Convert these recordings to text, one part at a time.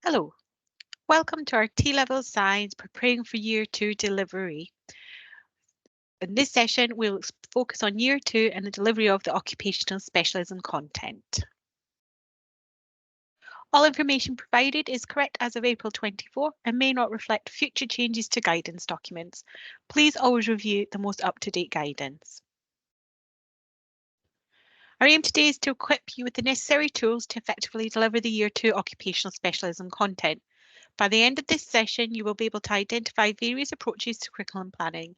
Hello, welcome to our T-Level Science Preparing for Year 2 delivery. In this session, we'll focus on Year 2 and the delivery of the occupational specialism content. All information provided is correct as of April 24 and may not reflect future changes to guidance documents. Please always review the most up-to-date guidance. Our aim today is to equip you with the necessary tools to effectively deliver the Year 2 occupational specialism content. By the end of this session, you will be able to identify various approaches to curriculum planning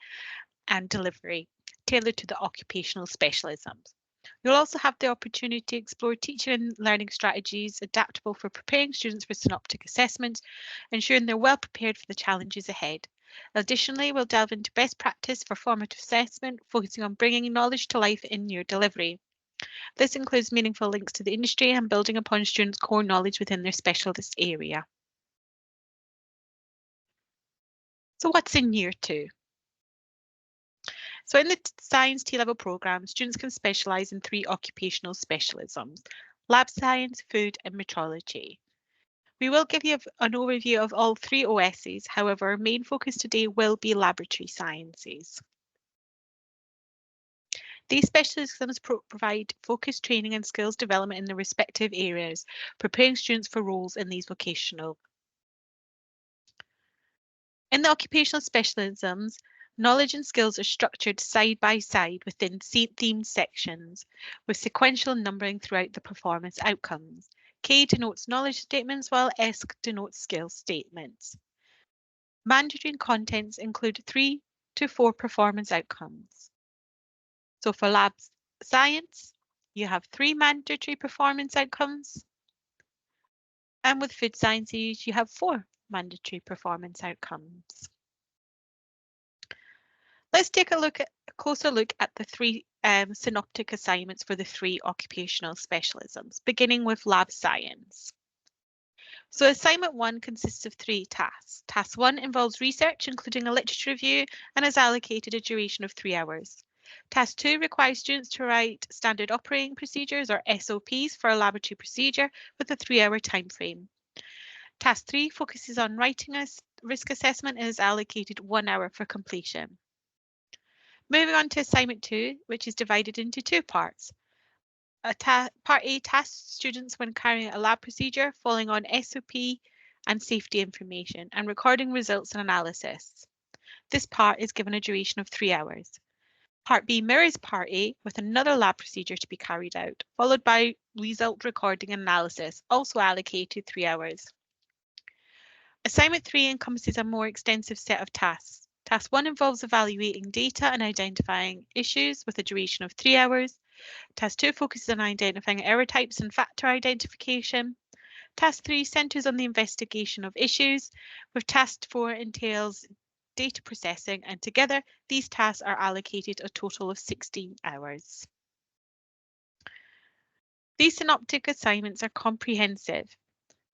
and delivery tailored to the occupational specialisms. You'll also have the opportunity to explore teaching and learning strategies adaptable for preparing students for synoptic assessment, ensuring they're well prepared for the challenges ahead. Additionally, we'll delve into best practice for formative assessment, focusing on bringing knowledge to life in your delivery. This includes meaningful links to the industry and building upon students' core knowledge within their specialist area. So what's in Year 2? So in the Science T-Level programme, students can specialise in 3 occupational specialisms: lab science, food and metrology. We will give you an overview of all 3 OSs, however, our main focus today will be laboratory sciences. These specialisms provide focused training and skills development in their respective areas, preparing students for roles in these vocational. In the occupational specialisms, knowledge and skills are structured side by side within themed sections, with sequential numbering throughout the performance outcomes. K denotes knowledge statements, while S denotes skill statements. Mandatory contents include 3 to 4 performance outcomes. So for lab science, you have 3 mandatory performance outcomes. And with food sciences, you have 4 mandatory performance outcomes. Let's take a closer look at the 3 synoptic assignments for the 3 occupational specialisms, beginning with lab science. So assignment 1 consists of 3 tasks. Task 1 involves research, including a literature review, and is allocated a duration of 3 hours. Task 2 requires students to write standard operating procedures, or SOPs, for a laboratory procedure with a 3-hour time frame. Task 3 focuses on writing a risk assessment and is allocated 1 hour for completion. Moving on to assignment 2, which is divided into 2 parts. Part A tasks students when carrying a lab procedure, following on SOP and safety information, and recording results and analysis. This part is given a duration of 3 hours. Part B mirrors Part A with another lab procedure to be carried out, followed by result recording and analysis, also allocated 3 hours. Assignment 3 encompasses a more extensive set of tasks. Task 1 involves evaluating data and identifying issues with a duration of 3 hours. Task 2 focuses on identifying error types and factor identification. Task 3 centres on the investigation of issues, with Task 4 entails data processing, and together these tasks are allocated a total of 16 hours. These synoptic assignments are comprehensive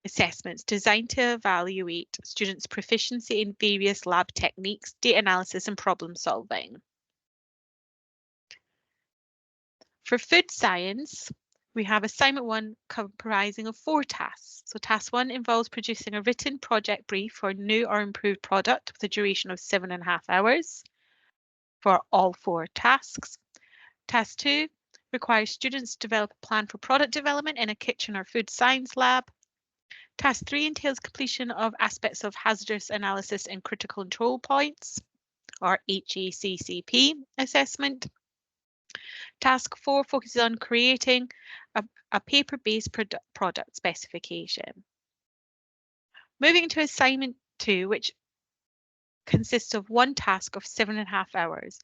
assessments designed to evaluate students' proficiency in various lab techniques, data analysis and problem solving. For food science, we have assignment 1 comprising of 4 tasks. So task 1 involves producing a written project brief for a new or improved product with a duration of 7.5 hours for all 4 tasks. Task 2 requires students to develop a plan for product development in a kitchen or food science lab. Task 3 entails completion of aspects of hazardous analysis and critical control points, or HACCP assessment. Task 4 focuses on creating a paper-based product specification. Moving to assignment 2, which consists of 1 task of 7.5 hours.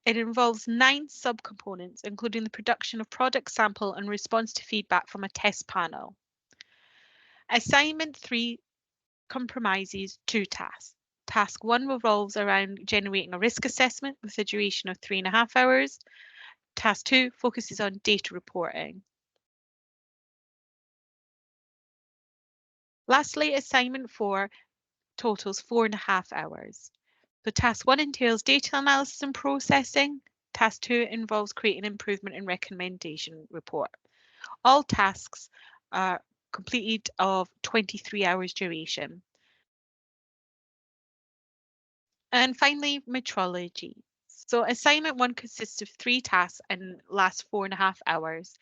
It involves 9 subcomponents, including the production of product sample and response to feedback from a test panel. Assignment 3 comprises 2 tasks. Task 1 revolves around generating a risk assessment with a duration of 3.5 hours. Task 2 focuses on data reporting. Lastly, assignment 4 totals 4.5 hours. So task 1 entails data analysis and processing. Task 2 involves creating improvement and recommendation report. All tasks are completed of 23 hours duration. And finally, metrology. So assignment 1 consists of 3 tasks and lasts 4.5 hours.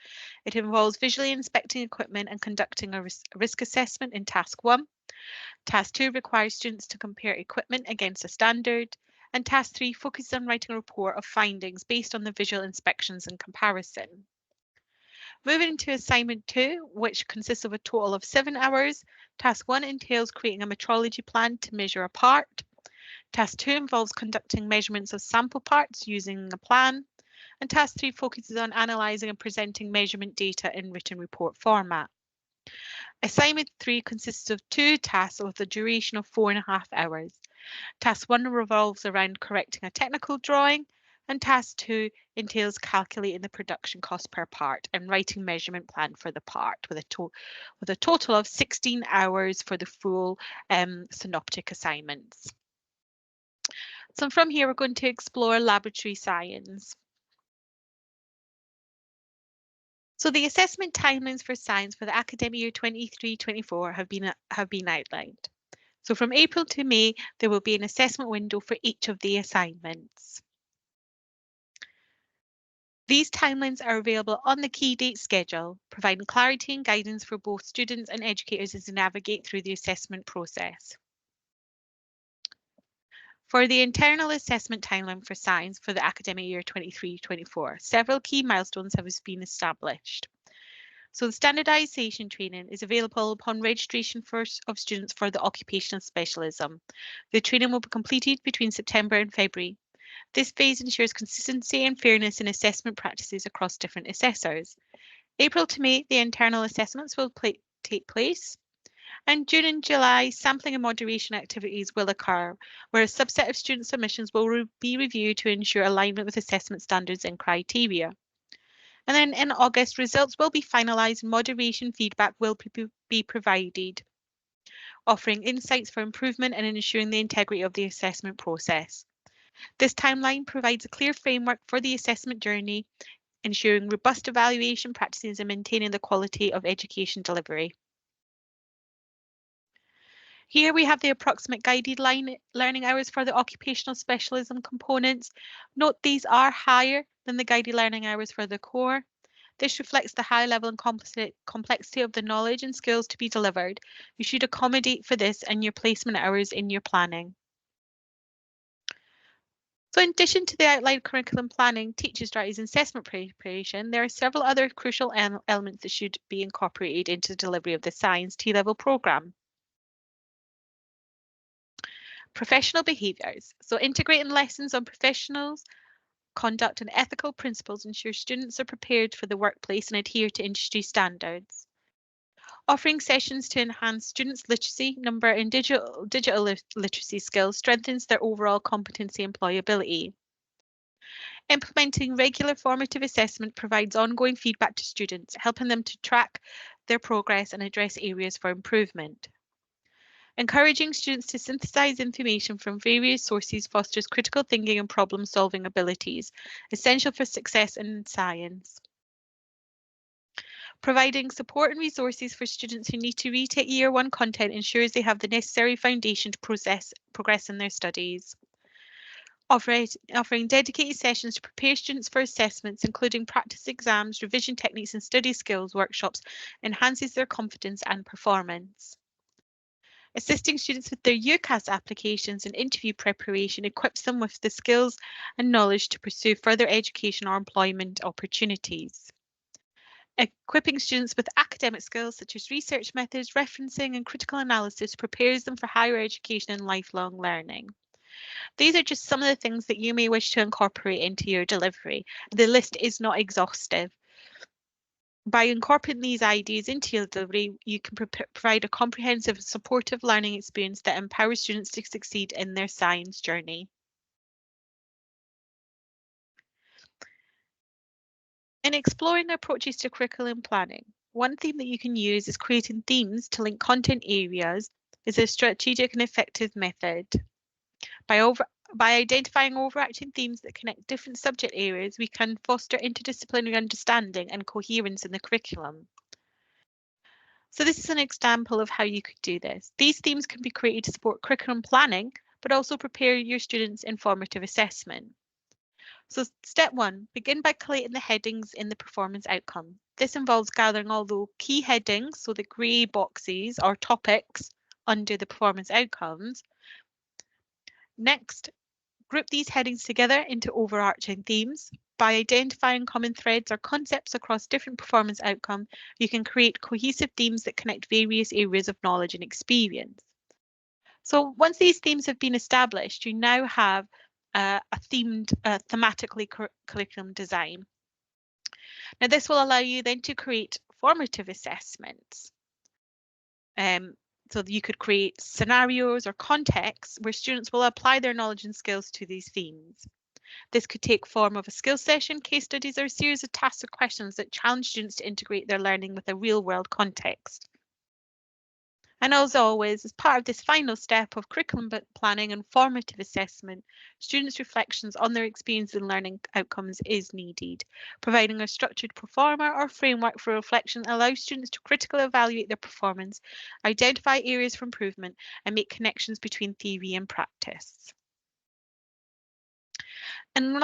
It involves visually inspecting equipment and conducting a risk assessment in task 1. Task 2 requires students to compare equipment against a standard. And task 3 focuses on writing a report of findings based on the visual inspections and comparison. Moving to assignment 2, which consists of a total of 7 hours. Task 1 entails creating a metrology plan to measure a part. Task 2 involves conducting measurements of sample parts using a plan. And task 3 focuses on analysing and presenting measurement data in written report format. Assignment 3 consists of 2 tasks with a duration of 4.5 hours. Task 1 revolves around correcting a technical drawing, and task 2 entails calculating the production cost per part and writing measurement plan for the part with a total of 16 hours for the full synoptic assignments. So from here, we're going to explore laboratory science. So the assessment timelines for science for the academic year 23-24 have been outlined. So from April to May, there will be an assessment window for each of the assignments. These timelines are available on the key date schedule, providing clarity and guidance for both students and educators as they navigate through the assessment process. For the internal assessment timeline for science for the academic year 23-24, several key milestones have been established. So the standardisation training is available upon registration of students for the occupational specialism. The training will be completed between September and February. This phase ensures consistency and fairness in assessment practices across different assessors. April to May, the internal assessments will take place. And June and July, sampling and moderation activities will occur, where a subset of student submissions will be reviewed to ensure alignment with assessment standards and criteria. And then in August, results will be finalised and moderation feedback will be provided, offering insights for improvement and ensuring the integrity of the assessment process. This timeline provides a clear framework for the assessment journey, ensuring robust evaluation practices and maintaining the quality of education delivery. Here we have the approximate guided learning hours for the occupational specialism components. Note these are higher than the guided learning hours for the core. This reflects the high level and complexity of the knowledge and skills to be delivered. You should accommodate for this in your placement hours in your planning. So in addition to the outlined curriculum planning, teacher strategies and assessment preparation, there are several other crucial elements that should be incorporated into the delivery of the Science T-level programme. Professional behaviours. So integrating lessons on professionals, conduct and ethical principles ensure students are prepared for the workplace and adhere to industry standards. Offering sessions to enhance students' literacy, number and digital literacy skills strengthens their overall competency and employability. Implementing regular formative assessment provides ongoing feedback to students, helping them to track their progress and address areas for improvement. Encouraging students to synthesize information from various sources fosters critical thinking and problem-solving abilities, essential for success in science. Providing support and resources for students who need to retake Year 1 content ensures they have the necessary foundation to progress in their studies. Offering dedicated sessions to prepare students for assessments, including practice exams, revision techniques and study skills workshops, enhances their confidence and performance. Assisting students with their UCAS applications and interview preparation equips them with the skills and knowledge to pursue further education or employment opportunities. Equipping students with academic skills such as research methods, referencing and critical analysis prepares them for higher education and lifelong learning. These are just some of the things that you may wish to incorporate into your delivery. The list is not exhaustive. By incorporating these ideas into your delivery, you can provide a comprehensive, supportive learning experience that empowers students to succeed in their science journey. In exploring approaches to curriculum planning, one theme that you can use is creating themes to link content areas is a strategic and effective method. By identifying overarching themes that connect different subject areas, we can foster interdisciplinary understanding and coherence in the curriculum. So this is an example of how you could do this. These themes can be created to support curriculum planning, but also prepare your students' in formative assessment. So step 1, begin by collating the headings in the performance outcome. This involves gathering all the key headings, so the grey boxes or topics under the performance outcomes. Next, group these headings together into overarching themes. By identifying common threads or concepts across different performance outcomes, you can create cohesive themes that connect various areas of knowledge and experience. So once these themes have been established, you now have a thematically curriculum design. Now this will allow you then to create formative assessments. So that you could create scenarios or contexts where students will apply their knowledge and skills to these themes. This could take form of a skill session, case studies, or a series of tasks or questions that challenge students to integrate their learning with a real-world context. And as always, as part of this final step of curriculum planning and formative assessment, students' reflections on their experience and learning outcomes is needed. Providing a structured performer or framework for reflection allows students to critically evaluate their performance, identify areas for improvement, and make connections between theory and practice. And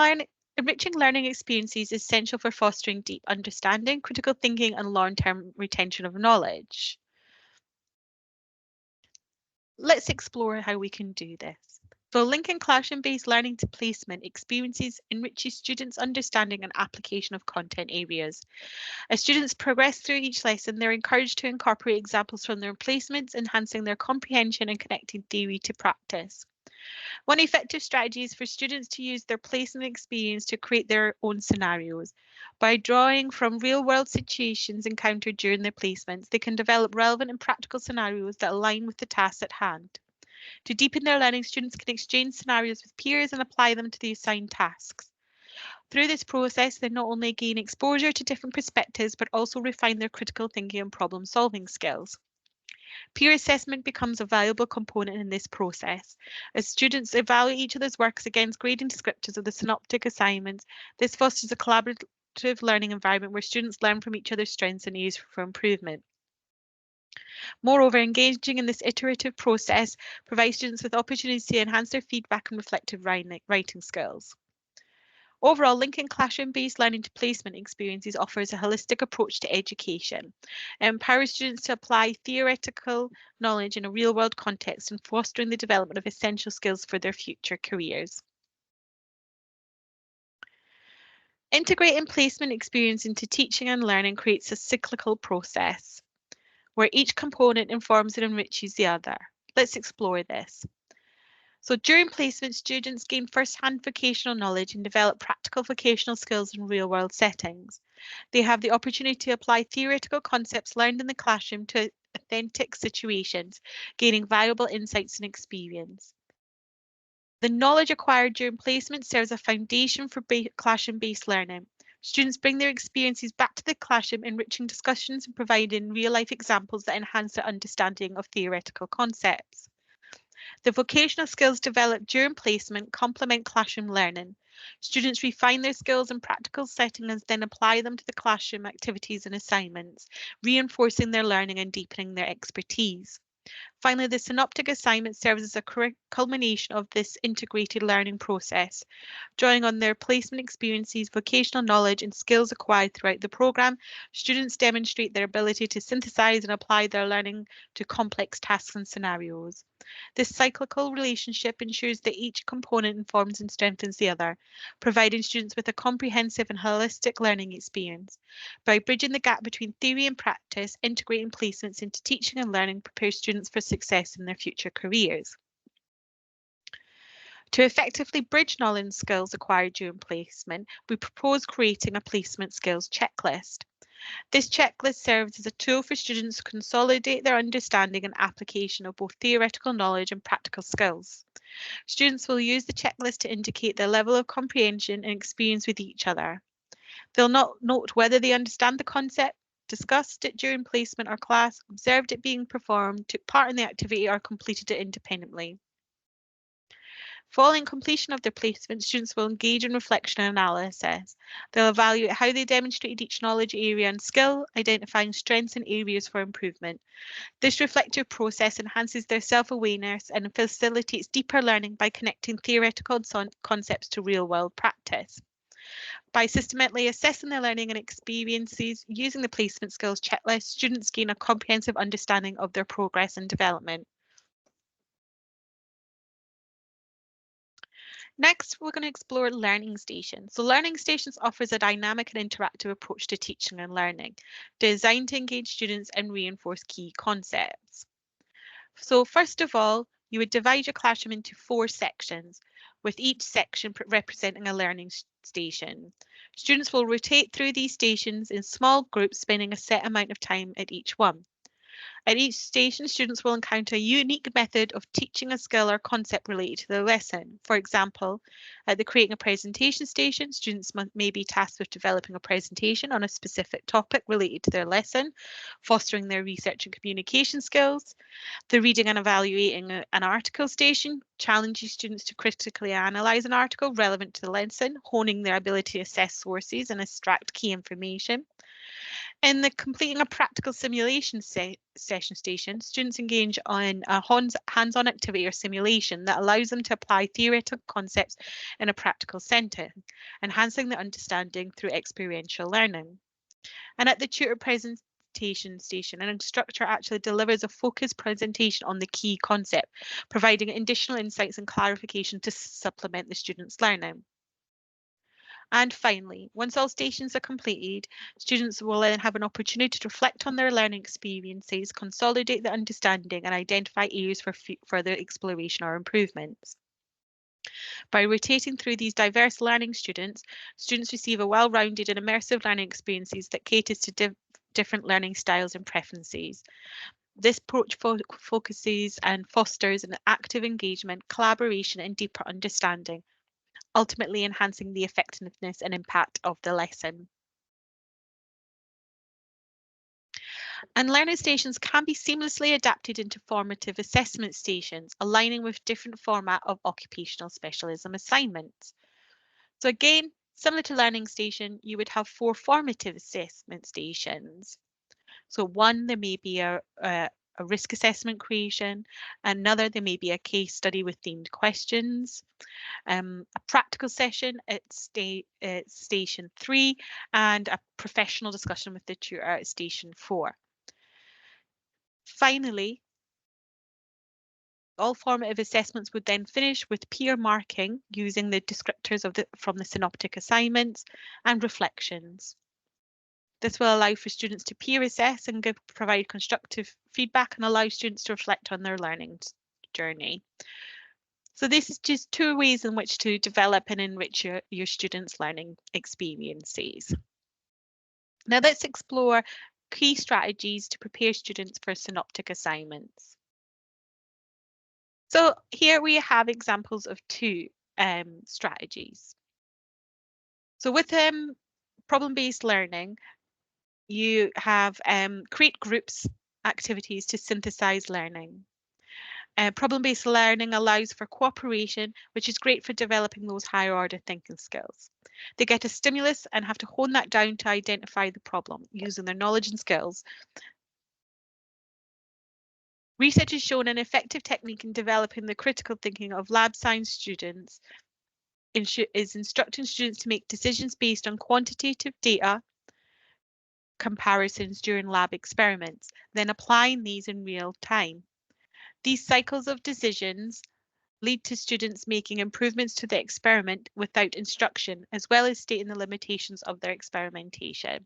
enriching learning experiences is essential for fostering deep understanding, critical thinking, and long-term retention of knowledge. Let's explore how we can do this. So linking classroom-based learning to placement experiences enriches students' understanding and application of content areas. As students progress through each lesson, they're encouraged to incorporate examples from their placements, enhancing their comprehension and connecting theory to practice. One effective strategy is for students to use their placement experience to create their own scenarios. By drawing from real-world situations encountered during their placements, they can develop relevant and practical scenarios that align with the tasks at hand. To deepen their learning, students can exchange scenarios with peers and apply them to the assigned tasks. Through this process, they not only gain exposure to different perspectives, but also refine their critical thinking and problem-solving skills. Peer assessment becomes a valuable component in this process. As students evaluate each other's works against grading descriptors of the synoptic assignments, this fosters a collaborative learning environment where students learn from each other's strengths and areas for improvement. Moreover, engaging in this iterative process provides students with opportunities to enhance their feedback and reflective writing skills. Overall, linking classroom-based learning to placement experiences offers a holistic approach to education. It empowers students to apply theoretical knowledge in a real-world context and fostering the development of essential skills for their future careers. Integrating placement experience into teaching and learning creates a cyclical process where each component informs and enriches the other. Let's explore this. So during placement, students gain first-hand vocational knowledge and develop practical vocational skills in real-world settings. They have the opportunity to apply theoretical concepts learned in the classroom to authentic situations, gaining valuable insights and experience. The knowledge acquired during placement serves as a foundation for classroom-based learning. Students bring their experiences back to the classroom, enriching discussions and providing real-life examples that enhance their understanding of theoretical concepts. The vocational skills developed during placement complement classroom learning. Students refine their skills in practical settings and then apply them to the classroom activities and assignments, reinforcing their learning and deepening their expertise. Finally, the synoptic assignment serves as a culmination of this integrated learning process. Drawing on their placement experiences, vocational knowledge, and skills acquired throughout the programme, students demonstrate their ability to synthesise and apply their learning to complex tasks and scenarios. This cyclical relationship ensures that each component informs and strengthens the other, providing students with a comprehensive and holistic learning experience. By bridging the gap between theory and practice, integrating placements into teaching and learning prepares students for success in their future careers. To effectively bridge knowledge and skills acquired during placement, we propose creating a placement skills checklist. This checklist serves as a tool for students to consolidate their understanding and application of both theoretical knowledge and practical skills. Students will use the checklist to indicate their level of comprehension and experience with each other. They'll note whether they understand the concept, discussed it during placement or class, observed it being performed, took part in the activity, or completed it independently. Following completion of their placement, students will engage in reflection and analysis. They'll evaluate how they demonstrated each knowledge area and skill, identifying strengths and areas for improvement. This reflective process enhances their self-awareness and facilitates deeper learning by connecting theoretical concepts to real-world practice. By systematically assessing their learning and experiences using the placement skills checklist, students gain a comprehensive understanding of their progress and development. Next, we're going to explore learning stations. So learning stations offers a dynamic and interactive approach to teaching and learning, designed to engage students and reinforce key concepts. So first of all, you would divide your classroom into 4 sections, with each section representing a learning station. Students will rotate through these stations in small groups, spending a set amount of time at each one. At each station, students will encounter a unique method of teaching a skill or concept related to the lesson. For example, at the creating a presentation station, students may be tasked with developing a presentation on a specific topic related to their lesson, fostering their research and communication skills. The reading and evaluating an article station challenges students to critically analyse an article relevant to the lesson, honing their ability to assess sources and extract key information. In the completing a practical simulation session station, students engage on a hands-on activity or simulation that allows them to apply theoretical concepts in a practical setting, enhancing their understanding through experiential learning. And at the tutor presentation station, an instructor actually delivers a focused presentation on the key concept, providing additional insights and clarification to supplement the students' learning. And finally, once all stations are completed, students will then have an opportunity to reflect on their learning experiences, consolidate their understanding, and identify areas for further exploration or improvements. By rotating through these diverse learning students receive a well-rounded and immersive learning experiences that caters to different learning styles and preferences. This approach focuses and fosters an active engagement, collaboration, and deeper understanding, ultimately enhancing the effectiveness and impact of the lesson. And learning stations can be seamlessly adapted into formative assessment stations, aligning with different format of occupational specialism assignments. So again, similar to learning station, you would have 4 formative assessment stations. So one, there may be a risk assessment creation. Another, there may be a case study with themed questions. A practical session at station 3, and a professional discussion with the tutor at station 4. Finally, all formative assessments would then finish with peer marking using the descriptors from the synoptic assignments and reflections. This will allow for students to peer assess and provide constructive feedback and allow students to reflect on their learning journey. So this is just 2 ways in which to develop and enrich your students' learning experiences. Now let's explore key strategies to prepare students for synoptic assignments. So here we have examples of 2 strategies. So with problem-based learning, you have create groups activities to synthesize learning. Problem-based learning allows for cooperation, which is great for developing those higher order thinking skills. They get a stimulus and have to hone that down to identify the problem using their knowledge and skills. Research has shown an effective technique in developing the critical thinking of lab science students is instructing students to make decisions based on quantitative data comparisons during lab experiments, then applying these in real time. These cycles of decisions lead to students making improvements to the experiment without instruction, as well as stating the limitations of their experimentation.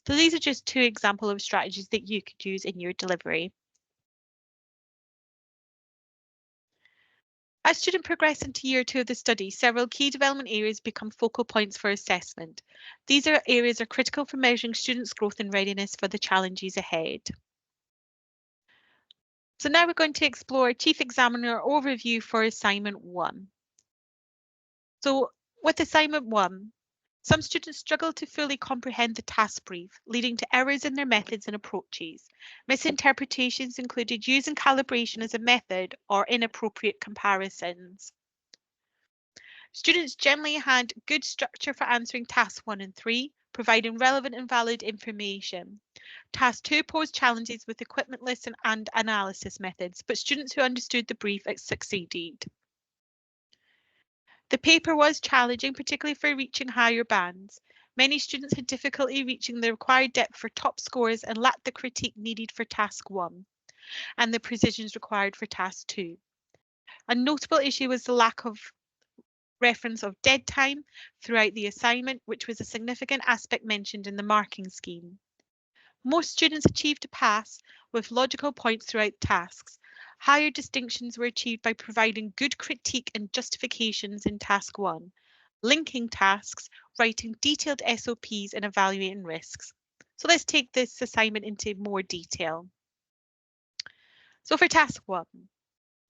So these are just 2 examples of strategies that you could use in your delivery. As students progress into year 2 of the study, several key development areas become focal points for assessment. These areas are critical for measuring students' growth and readiness for the challenges ahead. So now we're going to explore Chief Examiner overview for assignment 1. So with assignment 1, some students struggle to fully comprehend the task brief, leading to errors in their methods and approaches. Misinterpretations included using calibration as a method or inappropriate comparisons. Students generally had good structure for answering tasks 1 and 3, providing relevant and valid information. Task 2 posed challenges with equipment lists and analysis methods, but students who understood the brief succeeded. The paper was challenging, particularly for reaching higher bands. Many students had difficulty reaching the required depth for top scores and lacked the critique needed for task 1 and the precisions required for task 2. A notable issue was the lack of reference of dead time throughout the assignment, which was a significant aspect mentioned in the marking scheme. Most students achieved a pass with logical points throughout tasks. Higher distinctions were achieved by providing good critique and justifications in task 1, linking tasks, writing detailed SOPs and evaluating risks. So let's take this assignment into more detail. So for task 1,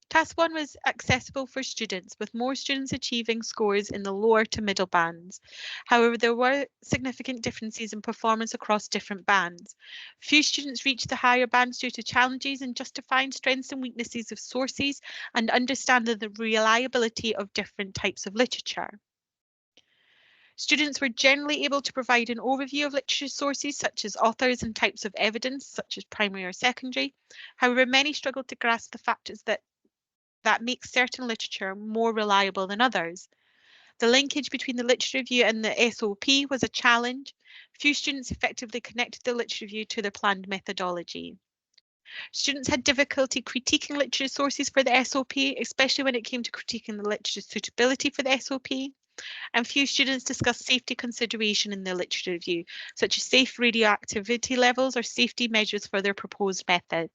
Task 1 was accessible for students, with more students achieving scores in the lower to middle bands. However, there were significant differences in performance across different bands. Few students reached the higher bands due to challenges in justifying strengths and weaknesses of sources and understanding the reliability of different types of literature. Students were generally able to provide an overview of literature sources such as authors and types of evidence, such as primary or secondary. However, many struggled to grasp the factors that makes certain literature more reliable than others. The linkage between the literature review and the SOP was a challenge. Few students effectively connected the literature review to their planned methodology. Students had difficulty critiquing literature sources for the SOP, especially when it came to critiquing the literature suitability for the SOP. And few students discussed safety consideration in the literature review, such as safe radioactivity levels or safety measures for their proposed method.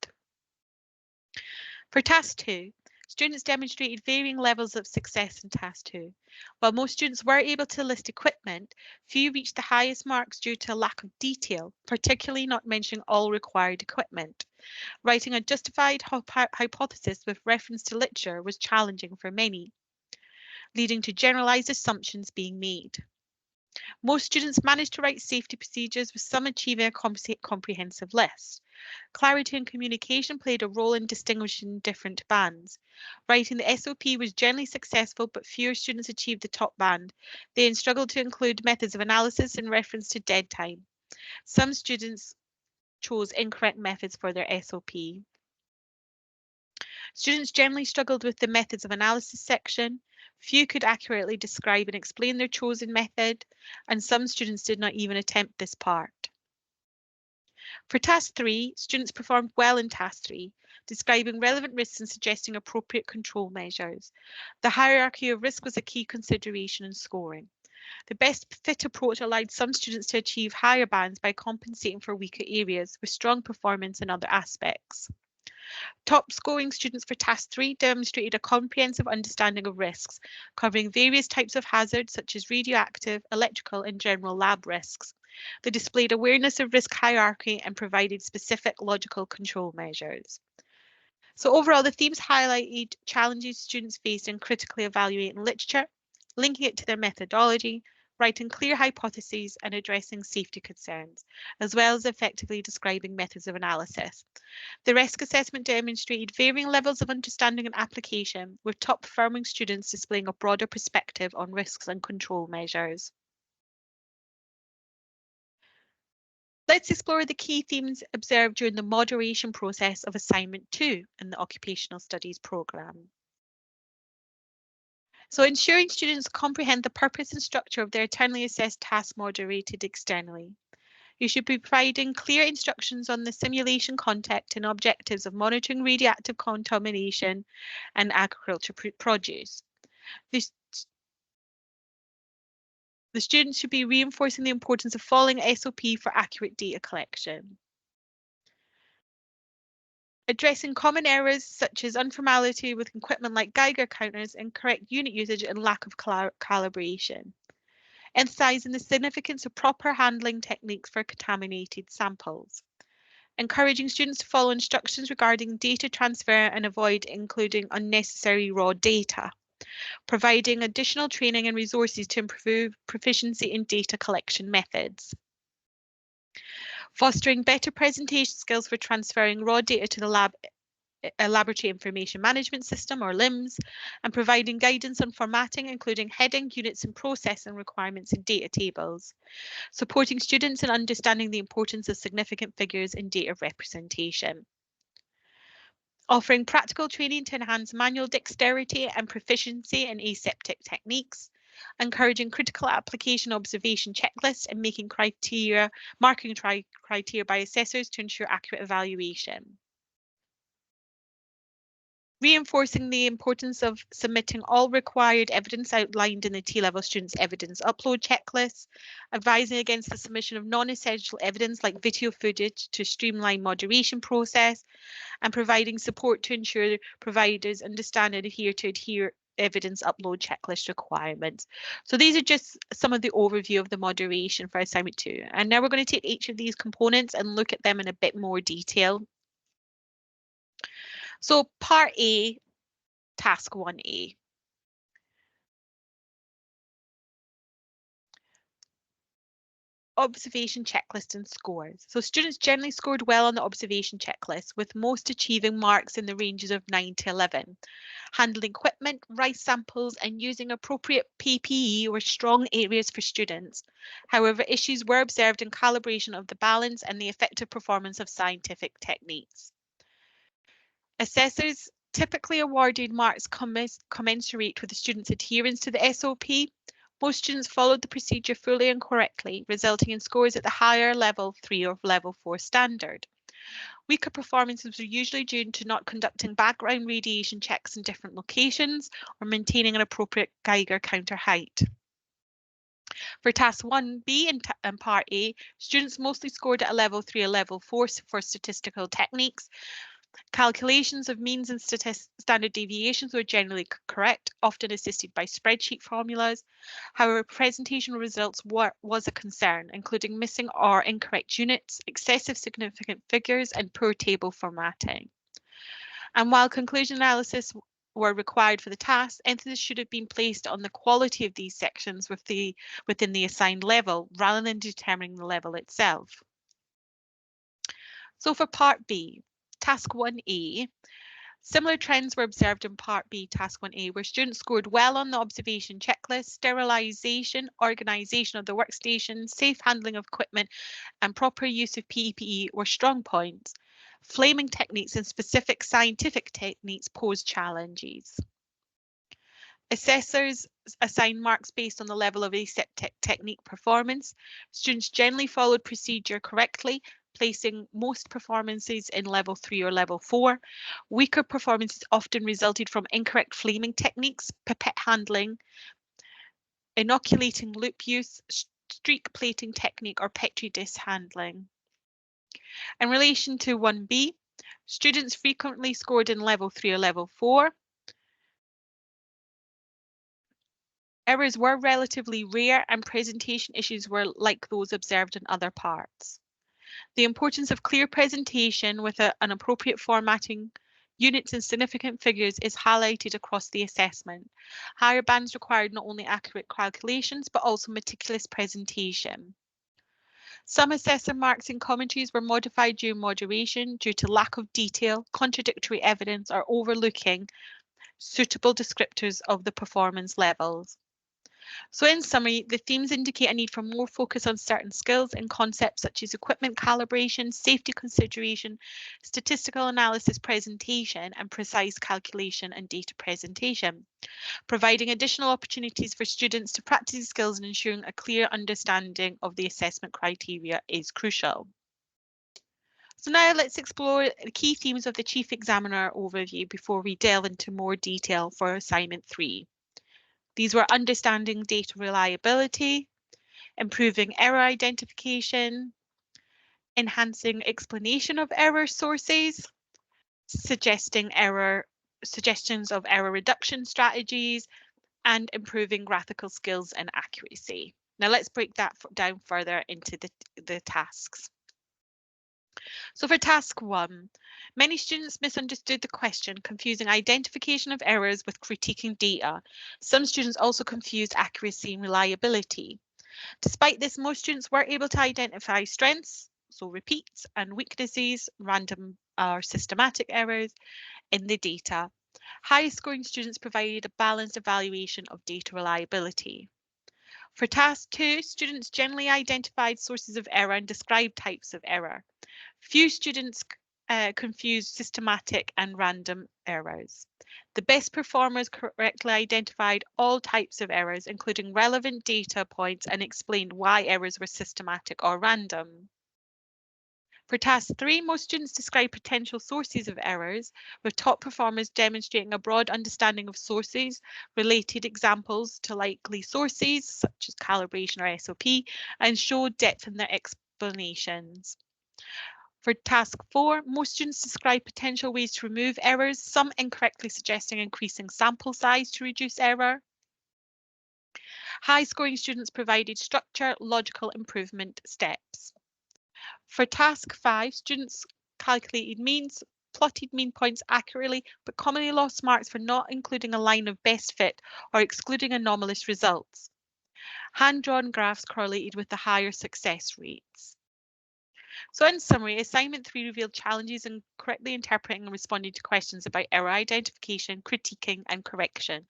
For task 2, students demonstrated varying levels of success in task 2. While most students were able to list equipment, few reached the highest marks due to a lack of detail, particularly not mentioning all required equipment. Writing a justified hypothesis with reference to literature was challenging for many, leading to generalized assumptions being made. Most students managed to write safety procedures, with some achieving a comprehensive list. Clarity and communication played a role in distinguishing different bands. Writing the SOP was generally successful, but fewer students achieved the top band. They struggled to include methods of analysis in reference to dead time. Some students chose incorrect methods for their SOP. Students generally struggled with the methods of analysis section. Few could accurately describe and explain their chosen method, and some students did not even attempt this part. For task 3, students performed well in task 3, describing relevant risks and suggesting appropriate control measures. The hierarchy of risk was a key consideration in scoring. The best fit approach allowed some students to achieve higher bands by compensating for weaker areas with strong performance in other aspects. Top scoring students for task 3 demonstrated a comprehensive understanding of risks, covering various types of hazards such as radioactive, electrical, and general lab risks. They displayed awareness of risk hierarchy and provided specific logical control measures. So overall, the themes highlighted challenges students faced in critically evaluating literature, linking it to their methodology, writing clear hypotheses and addressing safety concerns, as well as effectively describing methods of analysis. The risk assessment demonstrated varying levels of understanding and application, with top performing students displaying a broader perspective on risks and control measures. Let's explore the key themes observed during the moderation process of Assignment 2 in the Occupational Studies programme. So ensuring students comprehend the purpose and structure of their internally assessed task moderated externally. You should be providing clear instructions on the simulation context and objectives of monitoring radioactive contamination and agriculture produce. The students should be reinforcing the importance of following SOP for accurate data collection. Addressing common errors such as unfamiliarity with equipment like Geiger counters, incorrect unit usage, and lack of calibration. Emphasizing the significance of proper handling techniques for contaminated samples. Encouraging students to follow instructions regarding data transfer and avoid including unnecessary raw data. Providing additional training and resources to improve proficiency in data collection methods. Fostering better presentation skills for transferring raw data to the lab a laboratory information management system or LIMS, and providing guidance on formatting, including heading, units and processing requirements in data tables, supporting students in understanding the importance of significant figures in data representation. Offering practical training to enhance manual dexterity and proficiency in aseptic techniques, encouraging critical application observation checklists and making marking criteria by assessors to ensure accurate evaluation. Reinforcing the importance of submitting all required evidence outlined in the T-level students' evidence upload checklist, advising against the submission of non-essential evidence like video footage to streamline moderation process, and providing support to ensure providers understand and adhere evidence upload checklist requirements. So these are just some of the overview of the moderation for assignment 2. And now we're going to take each of these components and look at them in a bit more detail. So part A, task 1A. Observation checklist and scores. So students generally scored well on the observation checklist, with most achieving marks in the ranges of 9 to 11. Handling equipment, rice samples, and using appropriate PPE were strong areas for students. However, issues were observed in calibration of the balance and the effective performance of scientific techniques. Assessors typically awarded marks commensurate with the students' adherence to the SOP. Most students followed the procedure fully and correctly, resulting in scores at the higher level 3 or level 4 standard. Weaker performances were usually due to not conducting background radiation checks in different locations or maintaining an appropriate Geiger counter height. For task 1B and part A, students mostly scored at a level 3 or level 4 for statistical techniques. Calculations of means and standard deviations were generally correct, often assisted by spreadsheet formulas. However, presentation results was a concern, including missing or incorrect units, excessive significant figures, and poor table formatting. And while conclusion analysis were required for the task, emphasis should have been placed on the quality of these sections within the assigned level, rather than determining the level itself. So for part B, task 1A, similar trends were observed in part B, task 1A, where students scored well on the observation checklist. Sterilization, organization of the workstation, safe handling of equipment, and proper use of PPE were strong points. Flaming techniques and specific scientific techniques posed challenges. Assessors assign marks based on the level of aseptic technique performance. Students generally followed procedure correctly, placing most performances in level 3 or level 4. Weaker performances often resulted from incorrect flaming techniques, pipette handling, inoculating loop use, streak plating technique, or Petri dish handling. In relation to 1B, students frequently scored in level 3 or level 4. Errors were relatively rare and presentation issues were like those observed in other parts. The importance of clear presentation with an appropriate formatting, units and significant figures is highlighted across the assessment. Higher bands required not only accurate calculations, but also meticulous presentation. Some assessor marks and commentaries were modified during moderation due to lack of detail, contradictory evidence, or overlooking suitable descriptors of the performance levels. So in summary, the themes indicate a need for more focus on certain skills and concepts such as equipment calibration, safety consideration, statistical analysis presentation, and precise calculation and data presentation. Providing additional opportunities for students to practice these skills and ensuring a clear understanding of the assessment criteria is crucial. So now let's explore the key themes of the Chief Examiner overview before we delve into more detail for assignment 3. These were understanding data reliability, improving error identification, enhancing explanation of error sources, suggestions of error reduction strategies, and improving graphical skills and accuracy. Now let's break that down further into the tasks. So for task 1, many students misunderstood the question, confusing identification of errors with critiquing data. Some students also confused accuracy and reliability. Despite this, most students were able to identify strengths, so repeats, and weaknesses, random or systematic errors, in the data. High scoring students provided a balanced evaluation of data reliability. For task 2, students generally identified sources of error and described types of error. Few students confused systematic and random errors. The best performers correctly identified all types of errors, including relevant data points, and explained why errors were systematic or random. For task 3, most students describe potential sources of errors, with top performers demonstrating a broad understanding of sources, related examples to likely sources, such as calibration or SOP, and showed depth in their explanations. For task 4, most students describe potential ways to remove errors, some incorrectly suggesting increasing sample size to reduce error. High scoring students provided structure, logical improvement steps. For task 5, students calculated means, plotted mean points accurately, but commonly lost marks for not including a line of best fit or excluding anomalous results. Hand-drawn graphs correlated with the higher success rates. So in summary, assignment 3 revealed challenges in correctly interpreting and responding to questions about error identification, critiquing and correction.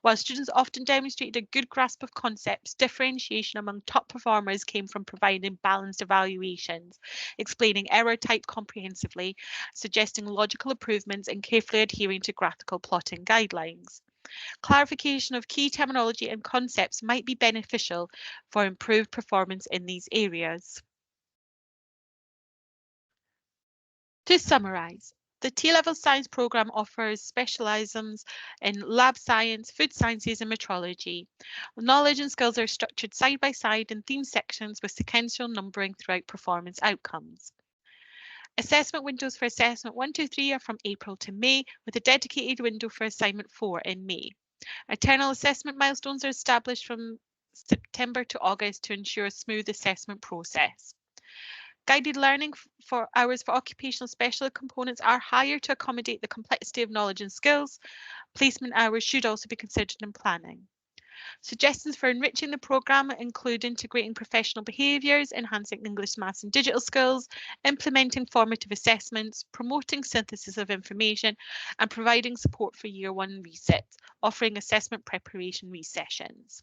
While students often demonstrated a good grasp of concepts, differentiation among top performers came from providing balanced evaluations, explaining error type comprehensively, suggesting logical improvements and carefully adhering to graphical plotting guidelines. Clarification of key terminology and concepts might be beneficial for improved performance in these areas. To summarise, the T-level science programme offers specialisms in lab science, food sciences and metrology. Knowledge and skills are structured side by side in theme sections with sequential numbering throughout performance outcomes. Assessment windows for assessment 1 to 3 are from April to May, with a dedicated window for assignment 4 in May. Internal assessment milestones are established from September to August to ensure a smooth assessment process. Guided learning for hours for occupational specialist components are higher to accommodate the complexity of knowledge and skills. Placement hours should also be considered in planning. Suggestions for enriching the programme include integrating professional behaviours, enhancing English, maths and digital skills, implementing formative assessments, promoting synthesis of information and providing support for Year 1 resets, offering assessment preparation resessions.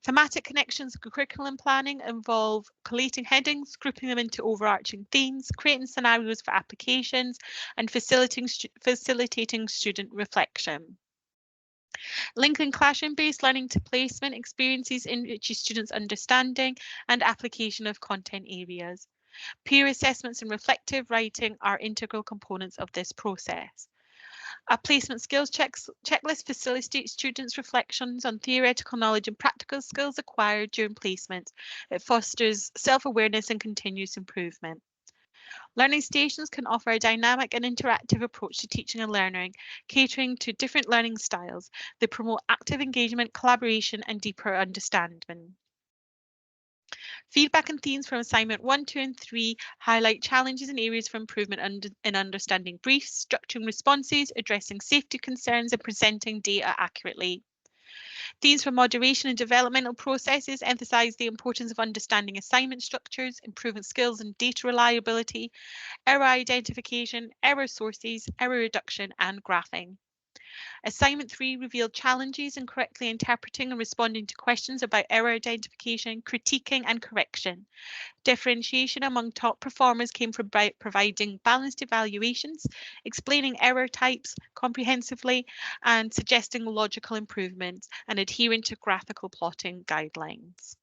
Thematic connections and curriculum planning involve collating headings, grouping them into overarching themes, creating scenarios for applications, and facilitating student reflection. Linking classroom-based learning to placement experiences enriches students' understanding and application of content areas. Peer assessments and reflective writing are integral components of this process. A placement skills checklist facilitates students' reflections on theoretical knowledge and practical skills acquired during placement. It fosters self-awareness and continuous improvement. Learning stations can offer a dynamic and interactive approach to teaching and learning, catering to different learning styles. They promote active engagement, collaboration, and deeper understanding. Feedback and themes from assignment 1, 2 and 3 highlight challenges and areas for improvement in understanding briefs, structuring responses, addressing safety concerns and presenting data accurately. Themes for moderation and developmental processes emphasise the importance of understanding assignment structures, improving skills and data reliability, error identification, error sources, error reduction and graphing. Assignment 3 revealed challenges in correctly interpreting and responding to questions about error identification, critiquing and correction. Differentiation among top performers came from providing balanced evaluations, explaining error types comprehensively, and suggesting logical improvements and adhering to graphical plotting guidelines.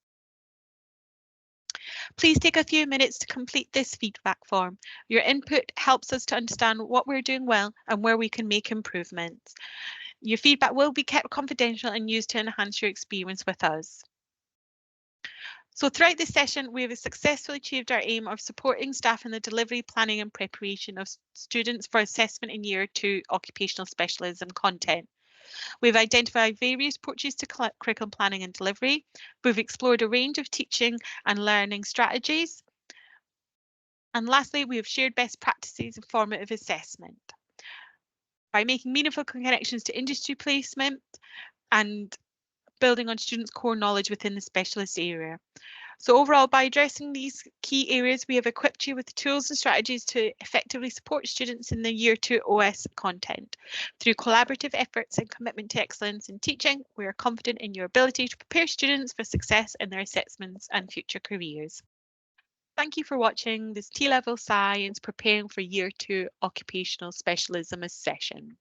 Please take a few minutes to complete this feedback form. Your input helps us to understand what we're doing well and where we can make improvements. Your feedback will be kept confidential and used to enhance your experience with us. So throughout this session, we have successfully achieved our aim of supporting staff in the delivery, planning and preparation of students for assessment in Year 2 occupational specialism content. We've identified various approaches to curriculum planning and delivery. We've explored a range of teaching and learning strategies. And lastly, we have shared best practices in formative assessment. By making meaningful connections to industry placement and building on students' core knowledge within the specialist area. So overall, by addressing these key areas, we have equipped you with the tools and strategies to effectively support students in the Year 2 OS content. Through collaborative efforts and commitment to excellence in teaching, we are confident in your ability to prepare students for success in their assessments and future careers. Thank you for watching this T-Level Science Preparing for Year 2 Occupational Specialism session.